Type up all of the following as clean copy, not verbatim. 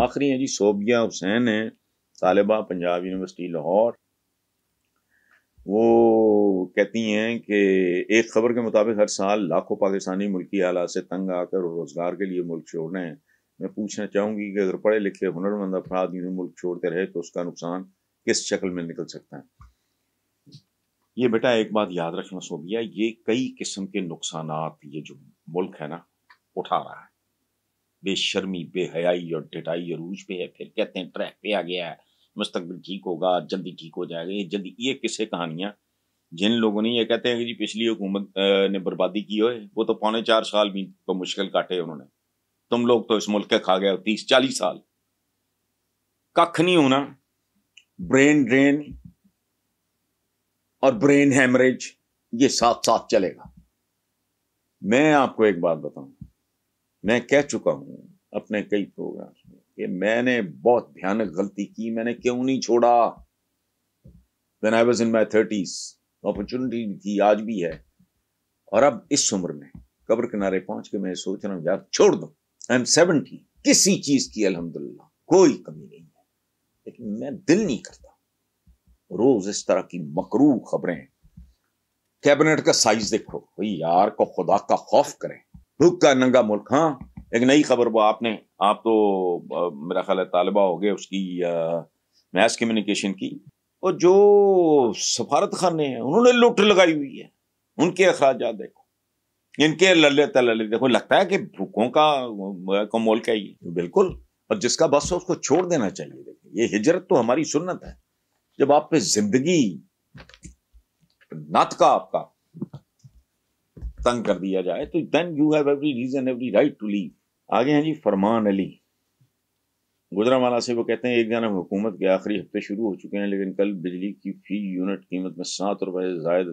آخری ہیں جی صوبیہ حسین ہیں، طالبہ پنجاب یونیورسٹی لاہور۔ وہ کہتی ہیں کہ ایک خبر کے مطابق ہر سال لاکھوں پاکستانی ملکی حالات سے تنگ آ کر روزگار کے لیے ملک چھوڑ رہے ہیں۔ میں پوچھنا چاہوں گی کہ اگر پڑھے لکھے ہنرمند افراد یوں ملک چھوڑتے رہے تو اس کا نقصان کس شکل میں نکل سکتا ہے؟ یہ بیٹا ایک بات یاد رکھنا صوبیہ، یہ کئی قسم کے نقصانات یہ جو ملک ہے نا اٹھا رہا ہے۔ بے شرمی، بے حیائی اور ڈٹائی عروج پہ ہے، پھر کہتے ہیں ٹریک پہ آ گیا ہے، مستقبل ٹھیک ہوگا، جلدی ٹھیک ہو جائے گا، یہ جلدی، یہ قصے کہانیاں جن لوگوں نے یہ کہتے ہیں کہ جی پچھلی حکومت نے بربادی کی ہوئے، وہ تو 4.25 سال بھی تو مشکل کاٹے انہوں نے، تم لوگ تو اس ملک کے کھا گئے 30-40 سال، ککھ نہیں ہونا۔ برین ڈرین اور برین ہیمریج یہ ساتھ ساتھ چلے گا۔ میں آپ کو ایک بات بتاؤں، میں کہہ چکا ہوں اپنے کئی پروگرامز میں کہ میں نے بہت بھیانک غلطی کی، میں نے کیوں نہیں چھوڑا when I was in my 30s، opportunity تھی، آج بھی ہے، اور اب اس عمر میں قبر کنارے پہنچ کے میں سوچ رہا ہوں یار چھوڑ دو۔ I'm 70، کسی چیز کی الحمدللہ کوئی کمی نہیں ہے، لیکن میں دل نہیں کرتا روز اس طرح کی مکروہ خبریں۔ کیبنٹ کا سائز دیکھو بھئی یار کو خدا کا خوف کریں، بھوک کا ننگا ملک۔ ہاں ایک نئی خبر، وہ آپ تو میرا خیال ہے طالبہ ہو گئے اس کی میس کمیونیکیشن کی، اور جو سفارت خانے ہیں انہوں نے لوٹ لگائی ہوئی ہے، ان کے اخراجات دیکھو، ان کے للے تللے دیکھو، لگتا ہے کہ بھوکوں کا ملک ہے یہ، بالکل۔ اور جس کا بس ہو اس کو چھوڑ دینا چاہیے۔ دیکھیں یہ ہجرت تو ہماری سنت ہے، جب آپ پہ زندگی نت کا آپ کا تنگ کر دیا جائے تو then you have every reason, every right to leave۔ آگے ہیں جی فرمان علی گجرانوالہ سے، وہ کہتے ہیں ایک جانب حکومت کے آخری ہفتے شروع ہو چکے ہیں، لیکن کل بجلی کی فی یونٹ قیمت میں 7 روپے زائد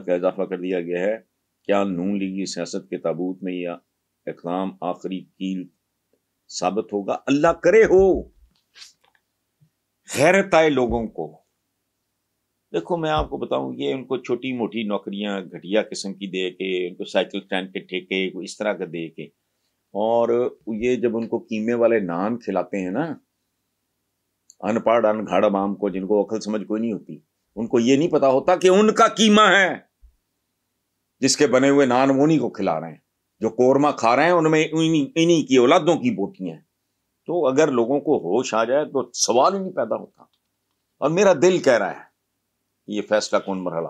کا اضافہ کر دیا گیا ہے۔ کیا نون لیگی سیاست کے تابوت میں یہ اقدام آخری کیل ثابت ہوگا؟ اللہ کرے ہو۔ غیرت آئے لوگوں کو، دیکھو میں آپ کو بتاؤں، یہ ان کو چھوٹی موٹی نوکریاں گھٹیا قسم کی دے کے، ان کو سائیکل اسٹینڈ کے ٹھیکے اس طرح کا دے کے، اور یہ جب ان کو قیمے والے نان کھلاتے ہیں نا، ان پڑھ ان گھڑ عوام کو، جن کو عقل سمجھ کوئی نہیں ہوتی، ان کو یہ نہیں پتا ہوتا کہ ان کا قیمہ ہے جس کے بنے ہوئے نان وہ نہیں کو کھلا رہے ہیں، جو قورمہ کھا رہے ہیں ان میں انہی کی اولادوں کی بوٹیاں ہیں۔ تو اگر لوگوں کو ہوش آ جائے تو سوال ہی نہیں پیدا ہوتا۔ اور میرا دل کہہ رہا ہے یہ فیصلہ کن مرحلہ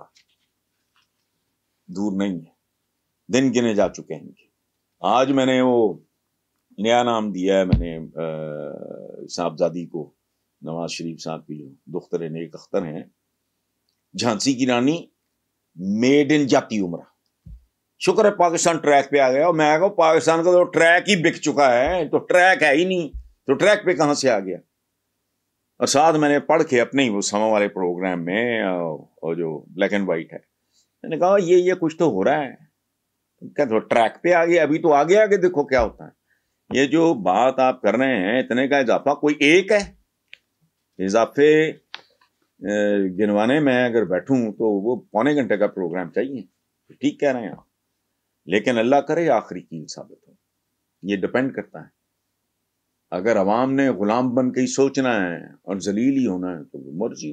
دور نہیں ہے، دن گنے جا چکے ہیں۔ آج میں نے وہ نیا نام دیا ہے، میں نے صاحبزادی کو، نواز شریف صاحب کی جو دختر نیک اختر ہیں، جھانسی کی رانی میڈ ان جاتی عمرہ۔ شکر ہے پاکستان ٹریک پہ آ گیا، اور میں کہوں پاکستان کا تو ٹریک ہی بک چکا ہے، تو ٹریک ہے ہی نہیں، تو ٹریک پہ کہاں سے آ گیا؟ اور ساتھ میں نے پڑھ کے اپنے ہی وہ سما والے پروگرام میں، اور جو بلیک اینڈ وائٹ ہے، میں نے کہا یہ کچھ تو ہو رہا ہے، کیا تو ٹریک پہ آ گیا؟ ابھی تو آگے آگے دیکھو کیا ہوتا ہے۔ یہ جو بات آپ کر رہے ہیں اتنے کا اضافہ کوئی ایک ہے، اضافے گنوانے میں اگر بیٹھوں تو وہ پونے گھنٹے کا پروگرام چاہیے۔ ٹھیک کہہ رہے ہیں آپ، لیکن اللہ کرے آخری کیل ثابت ہو، یہ ڈپینڈ کرتا ہے۔ اگر عوام نے غلام بن کے ہی سوچنا ہے اور ذلیل ہی ہونا ہے تو مرضی